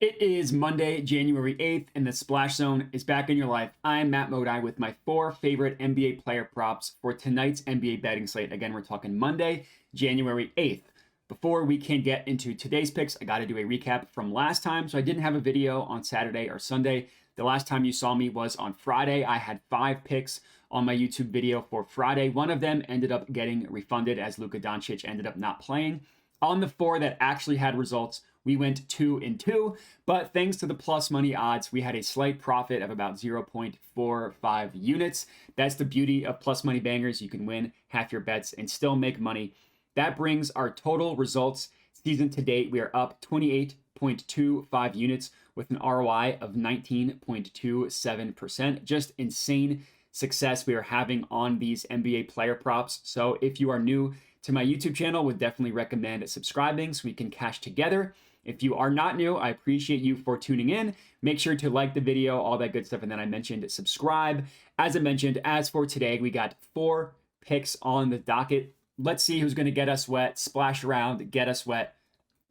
It is Monday, January 8th, and the Splash Zone is back in your life. I'm Matt Modi with my 4 favorite NBA player props for tonight's NBA betting slate. Again, we're talking Monday, January 8th. Before we can get into today's picks, I got to do a recap from last time. So I didn't have a video on Saturday or Sunday. The last time you saw me was on Friday. I had 5 picks on my YouTube video for Friday. One of them ended up getting refunded as Luka Doncic ended up not playing. On the 4 that actually had results, we went 2-2, but thanks to the plus money odds, we had a slight profit of about 0.45 units. That's the beauty of plus money bangers. You can win half your bets and still make money. That brings our total results season to date. We are up 28.25 units with an ROI of 19.27%. Just insane success we are having on these NBA player props. So if you are new to my YouTube channel, would definitely recommend subscribing so we can cash together. If you are not new, I appreciate you for tuning in. Make sure to like the video, all that good stuff. And then I mentioned subscribe. As I mentioned, as for today, we got 4 picks on the docket. Let's see who's going to get us wet, splash around, get us wet.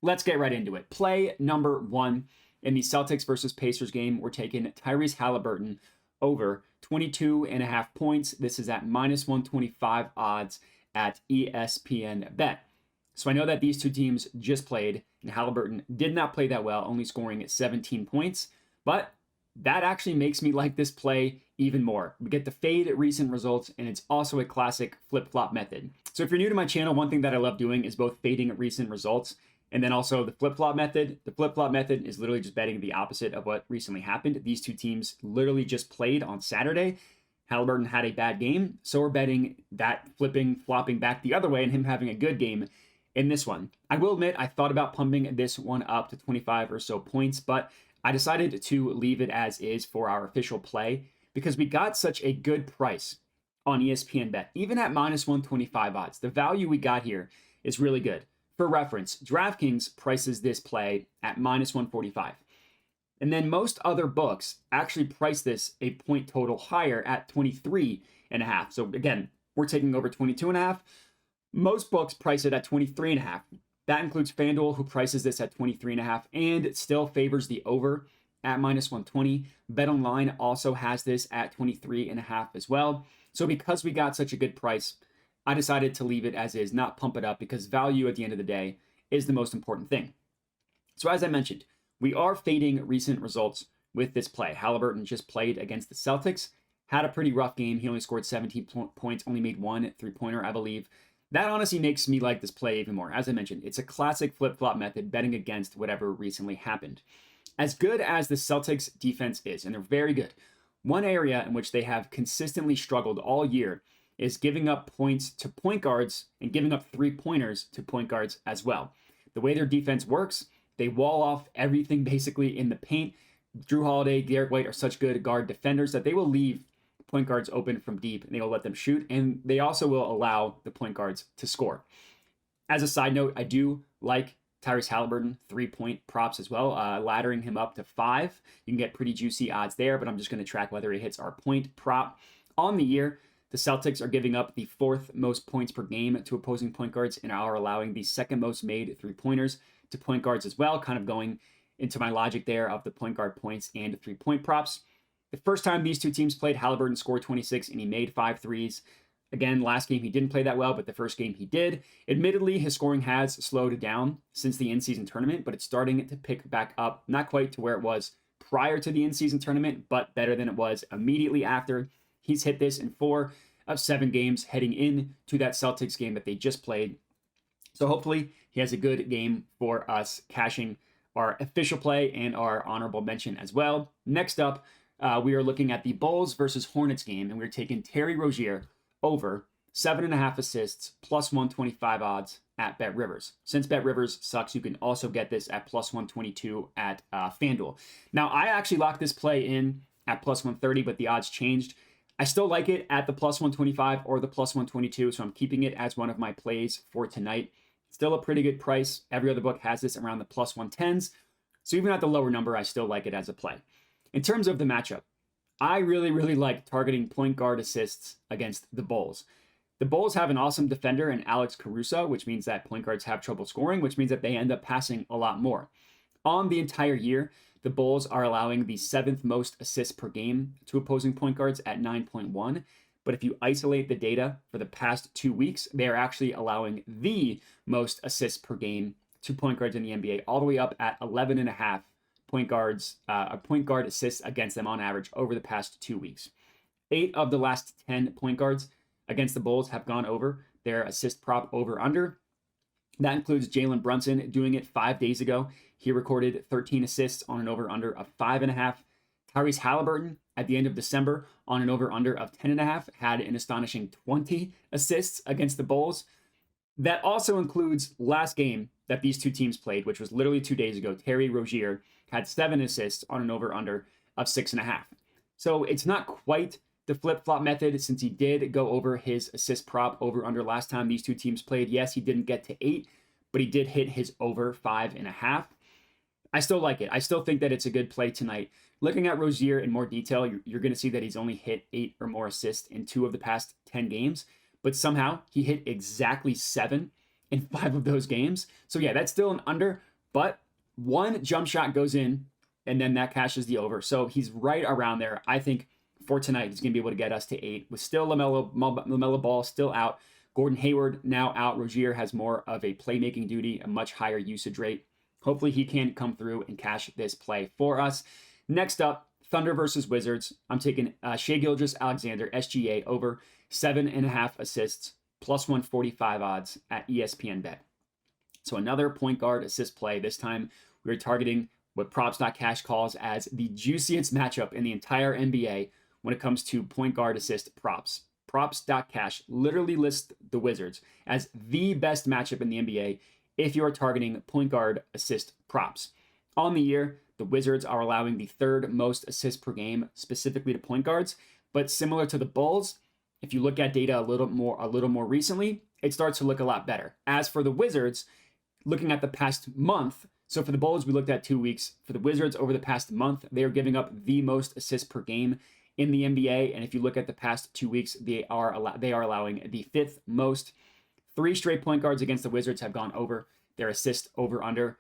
Let's get right into it. Play number 1 in the Celtics versus Pacers game. We're taking Tyrese Halliburton over 22.5 points. This is at -125 odds at ESPN Bet. So I know that these two teams just played, and Halliburton did not play that well, only scoring 17 points. But that actually makes me like this play even more. We get the fade recent results, and it's also a classic flip-flop method. So if you're new to my channel, one thing that I love doing is both fading recent results and then also the flip-flop method. The flip-flop method is literally just betting the opposite of what recently happened. These two teams literally just played on Saturday. Halliburton had a bad game, so we're betting that flopping back the other way and him having a good game in this one. I will admit, I thought about pumping this one up to 25 or so points, but I decided to leave it as is for our official play because we got such a good price on ESPN Bet. Even at -125 odds, the value we got here is really good. For reference, DraftKings prices this play at -145. And then most other books actually price this a point total higher at 23.5. So again, we're taking over 22.5. Most books price it at 23.5. That includes FanDuel, who prices this at 23.5 and still favors the over at -120. BetOnline also has this at 23.5 as well. So because we got such a good price, I decided to leave it as is, not pump it up, because value at the end of the day is the most important thing. So as I mentioned, we are fading recent results with this play. Halliburton just played against the Celtics, had a pretty rough game. He only scored 17 points, only made 1 3-pointer, I believe. That honestly makes me like this play even more. As I mentioned, it's a classic flip-flop method, betting against whatever recently happened. As good as the Celtics defense is, and they're very good, one area in which they have consistently struggled all year is giving up points to point guards and giving up 3-pointers to point guards as well. The way their defense works, they wall off everything basically in the paint. Drew Holiday, Derek White are such good guard defenders that they will leave point guards open from deep and they will let them shoot. And they also will allow the point guards to score. As a side note, I do like Tyrese Halliburton 3-point props as well, laddering him up to 5. You can get pretty juicy odds there, but I'm just going to track whether he hits our point prop. On the year, the Celtics are giving up the 4th most points per game to opposing point guards and are allowing the 2nd most made 3-pointers to point guards as well, kind of going into my logic there of the point guard points and 3-point props. The first time these two teams played, Halliburton scored 26 and he made 5 threes. Again, last game he didn't play that well, but the first game he did. Admittedly, his scoring has slowed down since the in-season tournament, but it's starting to pick back up, not quite to where it was prior to the in-season tournament, but better than it was immediately after. He's hit this in 4 of 7 games heading into that Celtics game that they just played. So hopefully he has a good game for us, cashing our official play and our honorable mention as well. Next up, we are looking at the Bulls versus Hornets game, and we're taking Terry Rozier over 7.5 assists, +125 odds at BetRivers. Since BetRivers sucks, you can also get this at +122 at FanDuel. Now, I actually locked this play in at +130, but the odds changed. I still like it at the +125 or the +122, so I'm keeping it as one of my plays for tonight. Still a pretty good price. Every other book has this around the +110s. So even at the lower number, I still like it as a play. In terms of the matchup, I really like targeting point guard assists against the Bulls. The Bulls have an awesome defender in Alex Caruso, which means that point guards have trouble scoring, which means that they end up passing a lot more. On the entire year, the Bulls are allowing the seventh most assists per game to opposing point guards at 9.1. But if you isolate the data for the past 2 weeks, they are actually allowing the most assists per game to point guards in the NBA, all the way up at 11 and a half point guard assists against them on average over the past 2 weeks. 8 of the last 10 point guards against the Bulls have gone over their assist prop over under. That includes Jalen Brunson doing it 5 days ago. He recorded 13 assists on an over-under of 5.5. Tyrese Halliburton at the end of December on an over-under of 10.5 had an astonishing 20 assists against the Bulls. That also includes last game that these two teams played, which was literally 2 days ago. Terry Rozier had 7 assists on an over-under of 6.5. So it's not quite the flip-flop method, since he did go over his assist prop over-under last time these two teams played. Yes, he didn't get to 8, but he did hit his over 5.5. I still like it. I still think that it's a good play tonight. Looking at Rozier in more detail, you're going to see that he's only hit 8 or more assists in 2 of the past 10 games, but somehow he hit exactly 7 in 5 of those games. So yeah, that's still an under, but one jump shot goes in, and then that cashes the over. So he's right around there. I think for tonight, he's going to be able to get us to 8, with still LaMelo Ball still out. Gordon Hayward now out. Rozier has more of a playmaking duty, a much higher usage rate. Hopefully he can come through and cash this play for us. Next up, Thunder versus Wizards. I'm taking Shai Gilgeous-Alexander, SGA, over 7.5 assists, plus 145 odds at ESPN Bet. So another point guard assist play. This time we're targeting what Props.Cash calls as the juiciest matchup in the entire NBA when it comes to point guard assist props. Props.Cash literally lists the Wizards as the best matchup in the NBA if you are targeting point guard assist props. On the year, the Wizards are allowing the third most assists per game, specifically to point guards. But similar to the Bulls, if you look at data a little more recently, it starts to look a lot better. As for the Wizards, looking at the past month, so for the Bulls, we looked at 2 weeks. For the Wizards, over the past month, they are giving up the most assists per game in the NBA. And if you look at the past 2 weeks, they are allowing the 5th most. 3 straight point guards against the Wizards have gone over their assist over-under.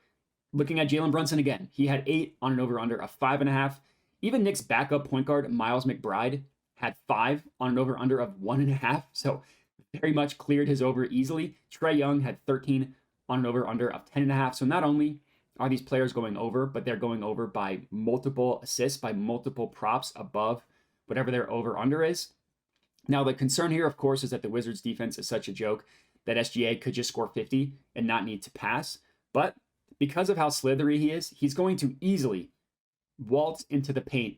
Looking at Jalen Brunson again, he had 8 on an over-under of 5.5. Even Knicks' backup point guard, Miles McBride, had 5 on an over-under of 1.5. So very much cleared his over easily. Trae Young had 13 on an over-under of 10.5. So not only are these players going over, but they're going over by multiple assists, by multiple props above whatever their over-under is. Now, the concern here, of course, is that the Wizards' defense is such a joke that SGA could just score 50 and not need to pass. But because of how slithery he is, he's going to easily waltz into the paint.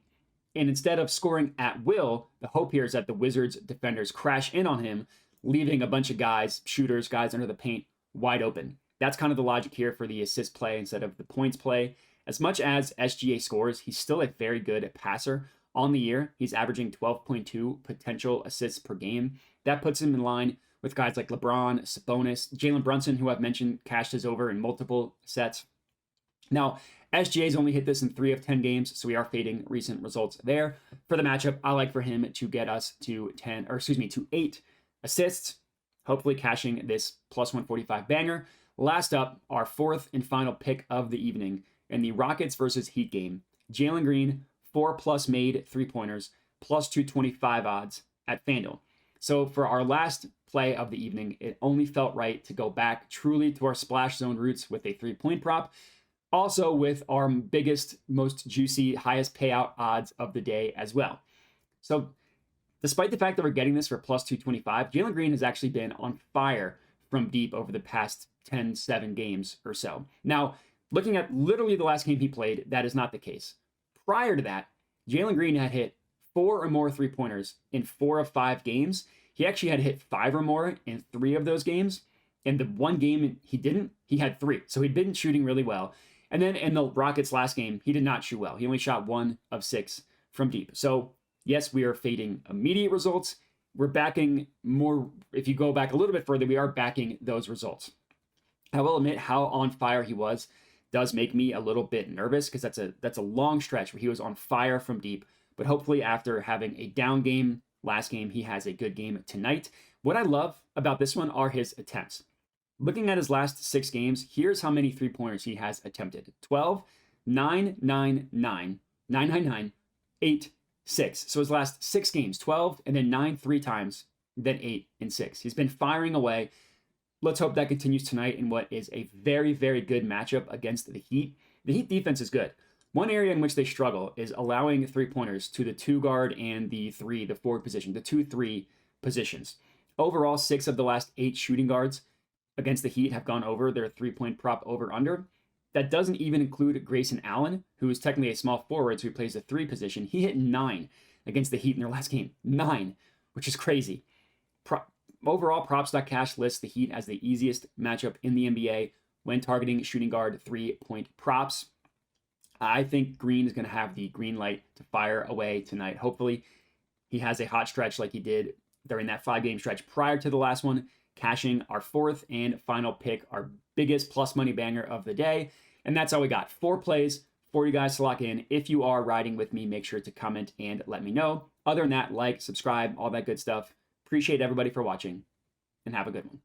And instead of scoring at will, the hope here is that the Wizards' defenders crash in on him, leaving a bunch of guys, shooters, guys under the paint, wide open. That's kind of the logic here for the assist play instead of the points play. As much as SGA scores, he's still a very good passer. On the year, he's averaging 12.2 potential assists per game. That puts him in line with guys like LeBron, Sabonis, Jalen Brunson, who I've mentioned cashed his over in multiple sets. Now, SGA's only hit this in 3 of 10 games, so we are fading recent results there. For the matchup, I like for him to get us to 8 assists, hopefully cashing this plus 145 banger. Last up, our 4th and final pick of the evening in the Rockets versus Heat game. Jalen Green, 4+ made 3-pointers, plus 225 odds at FanDuel. So for our last play of the evening, it only felt right to go back truly to our splash zone roots with a 3-point prop. Also with our biggest, most juicy, highest payout odds of the day as well. So despite the fact that we're getting this for plus 225, Jalen Green has actually been on fire from deep over the past 7 games or so. Now, looking at literally the last game he played, that is not the case. Prior to that, Jalen Green had hit 4 or more 3-pointers in 4 of 5 games. He actually had hit 5 or more in 3 of those games. And the one game he didn't, he had 3. So he'd been shooting really well. And then in the Rockets' last game, he did not shoot well. He only shot 1 of 6 from deep. So yes, we are fading immediate results. We're backing more. If you go back a little bit further, we are backing those results. I will admit how on fire he was does make me a little bit nervous, because that's a long stretch where he was on fire from deep. But hopefully after having a down game last game, he has a good game tonight. What I love about this one are his attempts. Looking at his last 6 games, here's how many three-pointers he has attempted: 12, 9, 9, 9, 9, 9, 9, 8, 6. So his last 6 games, 12, and then 9 3 times, then 8 and 6. He's been firing away. Let's hope that continues tonight in what is a very, very good matchup against the Heat. The Heat defense is good. One area in which they struggle is allowing three-pointers to the 2 guard and the forward position, the 2-3 positions. Overall, 6 of the last 8 shooting guards against the Heat have gone over their 3-point prop over-under. That doesn't even include Grayson Allen, who is technically a small forward, so he plays the 3 position. He hit 9 against the Heat in their last game. 9, which is crazy. Overall, props.cash lists the Heat as the easiest matchup in the NBA when targeting shooting guard 3-point props. I think Green is going to have the green light to fire away tonight. Hopefully, he has a hot stretch like he did during that 5-game stretch prior to the last one, cashing our 4th and final pick, our biggest plus money banger of the day. And that's all we got. 4 plays for you guys to lock in. If you are riding with me, make sure to comment and let me know. Other than that, like, subscribe, all that good stuff. Appreciate everybody for watching, and have a good one.